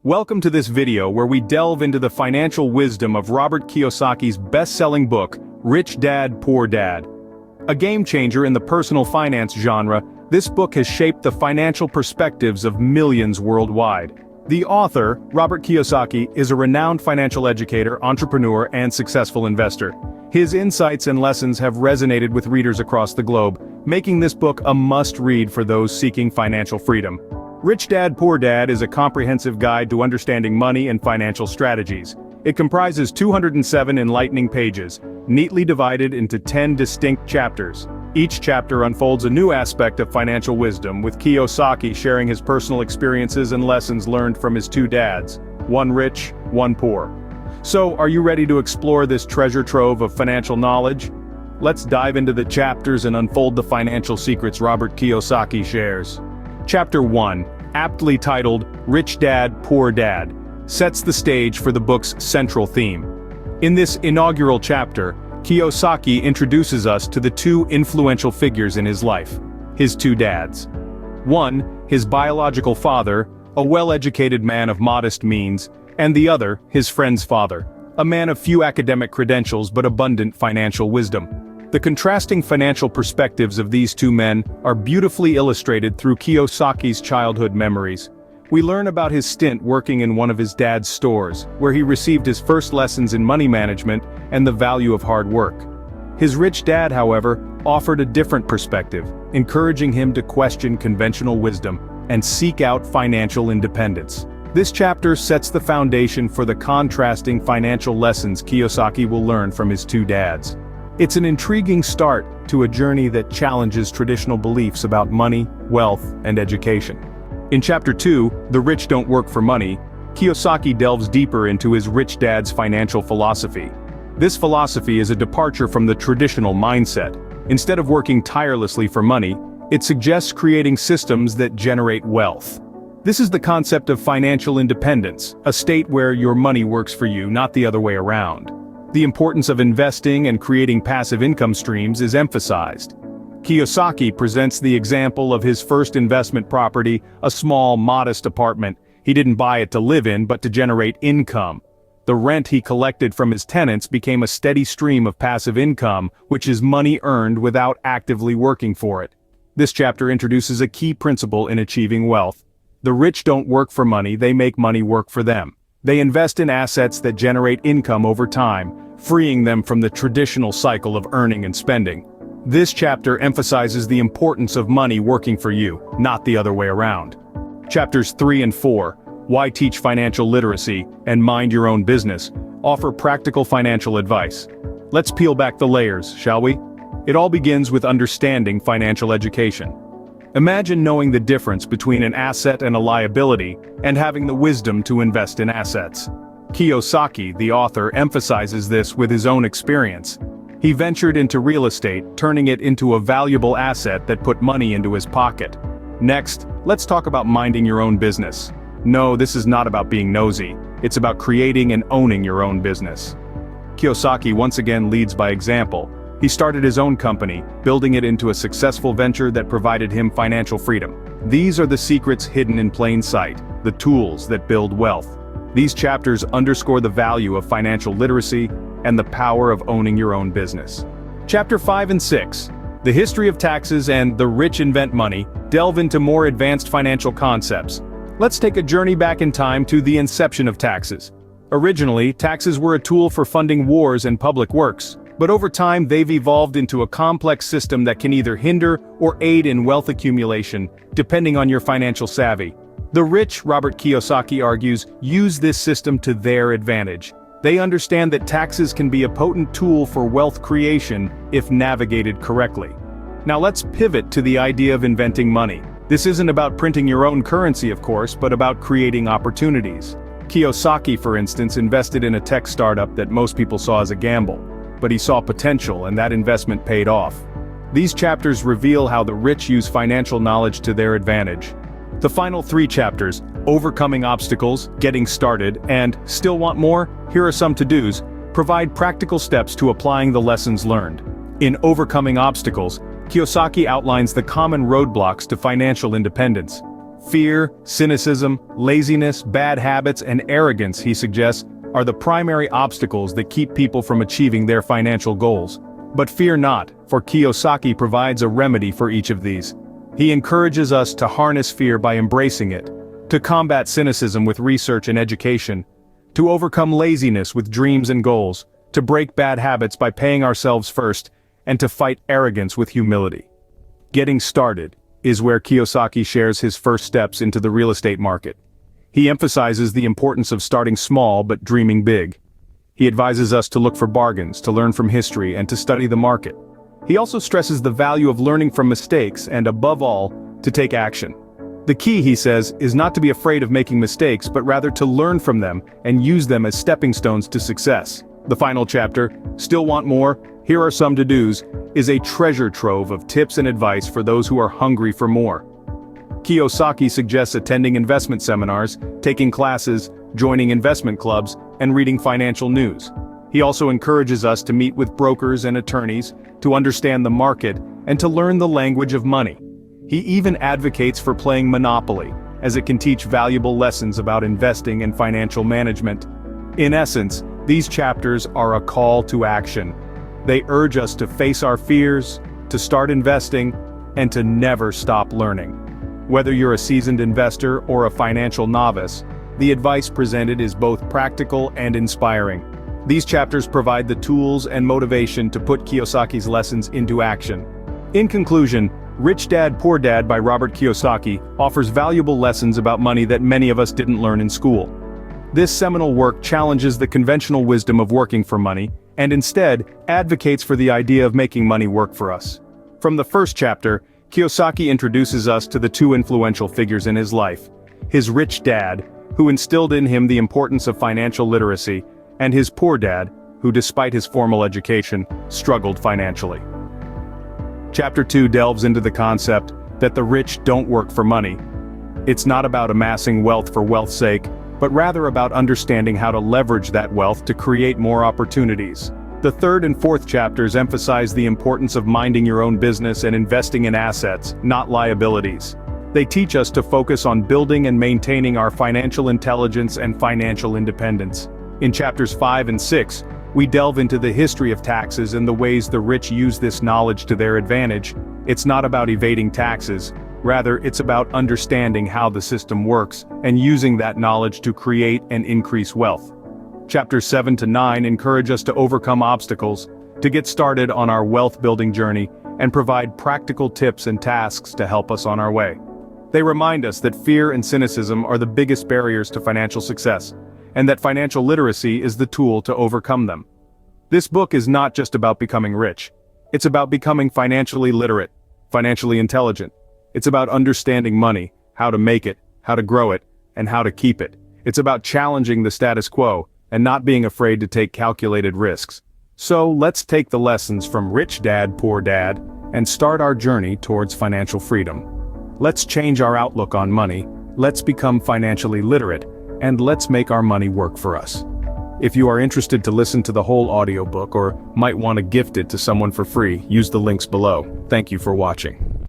Welcome to this video where we delve into the financial wisdom of Robert Kiyosaki's best-selling book, Rich Dad, Poor Dad. A game changer in the personal finance genre, this book has shaped the financial perspectives of millions worldwide. The author, Robert Kiyosaki, is a renowned financial educator, entrepreneur, and successful investor. His insights and lessons have resonated with readers across the globe, making this book a must-read for those seeking financial freedom. Rich Dad, Poor Dad is a comprehensive guide to understanding money and financial strategies. It comprises 207 enlightening pages, neatly divided into 10 distinct chapters. Each chapter unfolds a new aspect of financial wisdom, with Kiyosaki sharing his personal experiences and lessons learned from his two dads, one rich, one poor. So, are you ready to explore this treasure trove of financial knowledge? Let's dive into the chapters and unfold the financial secrets Robert Kiyosaki shares. Chapter 1, aptly titled Rich Dad, Poor Dad, sets the stage for the book's central theme. In this inaugural chapter, Kiyosaki introduces us to the two influential figures in his life, his two dads. One, his biological father, a well-educated man of modest means, and the other, his friend's father, a man of few academic credentials but abundant financial wisdom. The contrasting financial perspectives of these two men are beautifully illustrated through Kiyosaki's childhood memories. We learn about his stint working in one of his dad's stores, where he received his first lessons in money management and the value of hard work. His rich dad, however, offered a different perspective, encouraging him to question conventional wisdom and seek out financial independence. This chapter sets the foundation for the contrasting financial lessons Kiyosaki will learn from his two dads. It's an intriguing start to a journey that challenges traditional beliefs about money, wealth, and education. In Chapter 2, The Rich Don't Work for Money, Kiyosaki delves deeper into his rich dad's financial philosophy. This philosophy is a departure from the traditional mindset. Instead of working tirelessly for money, it suggests creating systems that generate wealth. This is the concept of financial independence, a state where your money works for you, not the other way around. The importance of investing and creating passive income streams is emphasized. Kiyosaki presents the example of his first investment property, a small, modest apartment. He didn't buy it to live in, but to generate income. The rent he collected from his tenants became a steady stream of passive income, which is money earned without actively working for it. This chapter introduces a key principle in achieving wealth. The rich don't work for money, they make money work for them. They invest in assets that generate income over time, freeing them from the traditional cycle of earning and spending. This chapter emphasizes the importance of money working for you, not the other way around. Chapters 3 and 4, Why Teach Financial Literacy and Mind Your Own Business, offer practical financial advice. Let's peel back the layers, shall we? It all begins with understanding financial education. Imagine knowing the difference between an asset and a liability, and having the wisdom to invest in assets. Kiyosaki, the author, emphasizes this with his own experience. He ventured into real estate, turning it into a valuable asset that put money into his pocket. Next, let's talk about minding your own business. No, this is not about being nosy. It's about creating and owning your own business. Kiyosaki once again leads by example. He started his own company, building it into a successful venture that provided him financial freedom. These are the secrets hidden in plain sight, the tools that build wealth. These chapters underscore the value of financial literacy and the power of owning your own business. Chapter 5 and 6, The History of Taxes and The Rich Invent Money, delve into more advanced financial concepts. Let's take a journey back in time to the inception of taxes. Originally, taxes were a tool for funding wars and public works. But over time they've evolved into a complex system that can either hinder or aid in wealth accumulation, depending on your financial savvy. The rich, Robert Kiyosaki argues, use this system to their advantage. They understand that taxes can be a potent tool for wealth creation if navigated correctly. Now let's pivot to the idea of inventing money. This isn't about printing your own currency, of course, but about creating opportunities. Kiyosaki, for instance, invested in a tech startup that most people saw as a gamble. But he saw potential, and that investment paid off. These chapters reveal how the rich use financial knowledge to their advantage. The final 3 chapters, Overcoming Obstacles, Getting Started, and Still Want More? Here are some to-dos, provide practical steps to applying the lessons learned. In Overcoming Obstacles, Kiyosaki outlines the common roadblocks to financial independence. Fear, cynicism, laziness, bad habits, and arrogance, he suggests, are the primary obstacles that keep people from achieving their financial goals. But fear not, for Kiyosaki provides a remedy for each of these. He encourages us to harness fear by embracing it, to combat cynicism with research and education, to overcome laziness with dreams and goals, to break bad habits by paying ourselves first, and to fight arrogance with humility. Getting started is where Kiyosaki shares his first steps into the real estate market. He emphasizes the importance of starting small but dreaming big. He advises us to look for bargains, to learn from history, and to study the market. He also stresses the value of learning from mistakes and, above all, to take action. The key, he says, is not to be afraid of making mistakes, but rather to learn from them and use them as stepping stones to success. The final chapter, Still Want More? Here Are Some To-Dos, is a treasure trove of tips and advice for those who are hungry for more. Kiyosaki suggests attending investment seminars, taking classes, joining investment clubs, and reading financial news. He also encourages us to meet with brokers and attorneys, to understand the market, and to learn the language of money. He even advocates for playing Monopoly, as it can teach valuable lessons about investing and financial management. In essence, these chapters are a call to action. They urge us to face our fears, to start investing, and to never stop learning. Whether you're a seasoned investor or a financial novice, the advice presented is both practical and inspiring. These chapters provide the tools and motivation to put Kiyosaki's lessons into action. In conclusion, Rich Dad Poor Dad by Robert Kiyosaki offers valuable lessons about money that many of us didn't learn in school. This seminal work challenges the conventional wisdom of working for money, and instead advocates for the idea of making money work for us. From the first chapter, Kiyosaki introduces us to the two influential figures in his life: his rich dad, who instilled in him the importance of financial literacy, and his poor dad, who despite his formal education, struggled financially. Chapter 2 delves into the concept that the rich don't work for money. It's not about amassing wealth for wealth's sake, but rather about understanding how to leverage that wealth to create more opportunities. The third and fourth chapters emphasize the importance of minding your own business and investing in assets, not liabilities. They teach us to focus on building and maintaining our financial intelligence and financial independence. In chapters 5 and 6, we delve into the history of taxes and the ways the rich use this knowledge to their advantage. It's not about evading taxes. Rather, it's about understanding how the system works and using that knowledge to create and increase wealth. Chapters 7 to 9 encourage us to overcome obstacles, to get started on our wealth-building journey, and provide practical tips and tasks to help us on our way. They remind us that fear and cynicism are the biggest barriers to financial success, and that financial literacy is the tool to overcome them. This book is not just about becoming rich. It's about becoming financially literate, financially intelligent. It's about understanding money, how to make it, how to grow it, and how to keep it. It's about challenging the status quo and not being afraid to take calculated risks. So let's take the lessons from Rich Dad Poor Dad and start our journey towards financial freedom. Let's change our outlook on money, let's become financially literate, and let's make our money work for us. If you are interested to listen to the whole audiobook or might want to gift it to someone for free, use the links below. Thank you for watching.